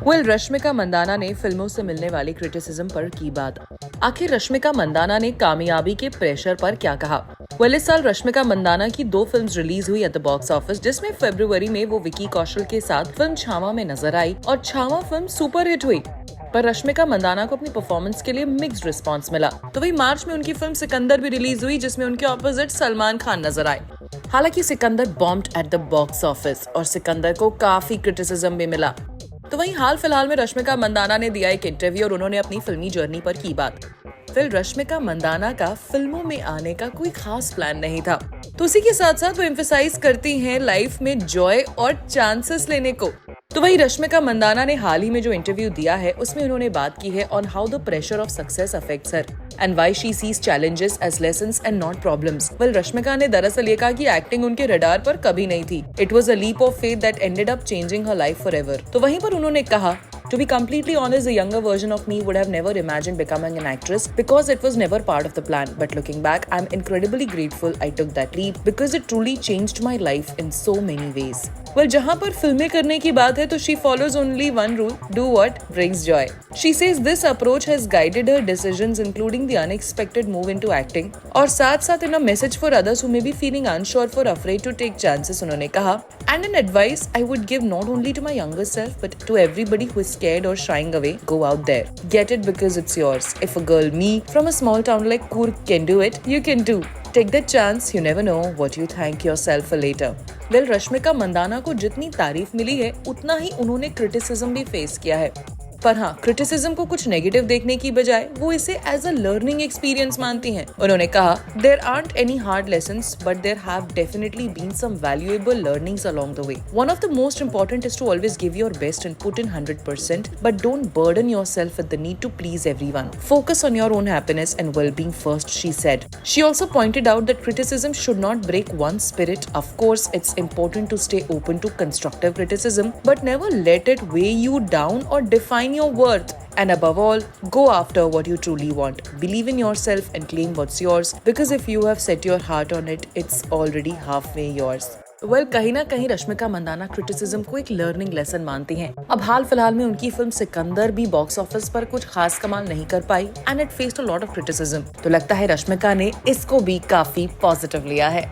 रश्मिका मंदाना ने फिल्मों से मिलने वाली क्रिटिसिज्म पर की बात। आखिर रश्मिका मंदाना ने कामयाबी के प्रेशर पर क्या कहा? इस साल रश्मिका मंदाना की 2 फिल्म्स रिलीज हुई एट द बॉक्स ऑफिस, जिसमें फरवरी में वो विकी कौशल के साथ फिल्म छावा में नजर आई और छावा फिल्म सुपर हिट हुई। पर रश्मिका मंदाना को अपनी परफॉर्मेंस के लिए मिक्स्ड रिस्पांस मिला। तो वही मार्च में उनकी फिल्म सिकंदर भी रिलीज हुई, जिसमें उनके ऑपोजिट सलमान खान नजर आए। हालांकि Sikandar bombed at the box office और सिकंदर को काफी क्रिटिसिज्म भी मिला। तो वहीं हाल फिलहाल में रश्मिका मंदाना ने दिया एक इंटरव्यू और उन्होंने अपनी फिल्मी जर्नी पर की बात। रश्मिका मंदाना का फिल्मों में आने का कोई खास प्लान नहीं था, तो उसी के साथ साथ वो एम्फसाइज करती हैं लाइफ में जॉय और चांसेस लेने को। तो वही रश्मिका मंदाना ने हाल ही में जो इंटरव्यू दिया है, उसमें उन्होंने बात की है on how the pressure of success affects her and why she sees challenges as lessons and not problems. Rashmika ने दरअसल ये कहा कि एक्टिंग उनके रडार पर कभी नहीं थी। It was a leap of faith that ended up changing her life forever. तो वहीं पर उन्होंने कहा, To be completely honest, the younger version of me would have never imagined becoming an actress because it was never part of the plan. But looking back, I'm incredibly grateful I took that leap because it truly changed my life in so many ways. जहाँ पर फिल्में करने की बात है, तो she follows only one rule: do what brings joy. She says this approach has guided her decisions, including the unexpected move into acting. और साथ-साथ in a message for others who may be feeling unsure or afraid to take chances, उन्होंने कहा, and an advice I would give not only to my younger self but to everybody who is scared or shying away: go out there, get it because it's yours. If a girl me from a small town like Coorg can do it, you can too. Take that chance. You never know what you thank yourself for later. Rashmika Mandanna को जितनी तारीफ मिली है, उतना ही उन्होंने criticism भी face किया है। पर हाँ, क्रिटिसिज्म को कुछ नेगेटिव देखने की बजाय वो इसे एज अ लर्निंग एक्सपीरियंस मानती हैं। उन्होंने कहा, there aren't any hard lessons but there have definitely been some valuable learnings along the way. One of the most important is to always give your best and put in 100%, but don't burden yourself with the need to please everyone. Focus on your own happiness and well-being first, she said. She also pointed out that criticism should not break one's spirit. Of course, it's important to stay open to constructive criticism, but never let it weigh you down or define your worth. And above all, go after what you truly want. Believe in yourself and claim what's yours, because if you have set your heart on it, it's already halfway yours. कहीं ना कहीं Rashmika Mandanna criticism को एक learning lesson मानती हैं। अब हाल फिलहाल में उनकी फिल्म सिकंदर भी बॉक्स ऑफिस पर कुछ खास कमाल नहीं कर पाई and it faced a lot of criticism. तो लगता है रश्मिका ने इसको भी काफी पॉजिटिव लिया है।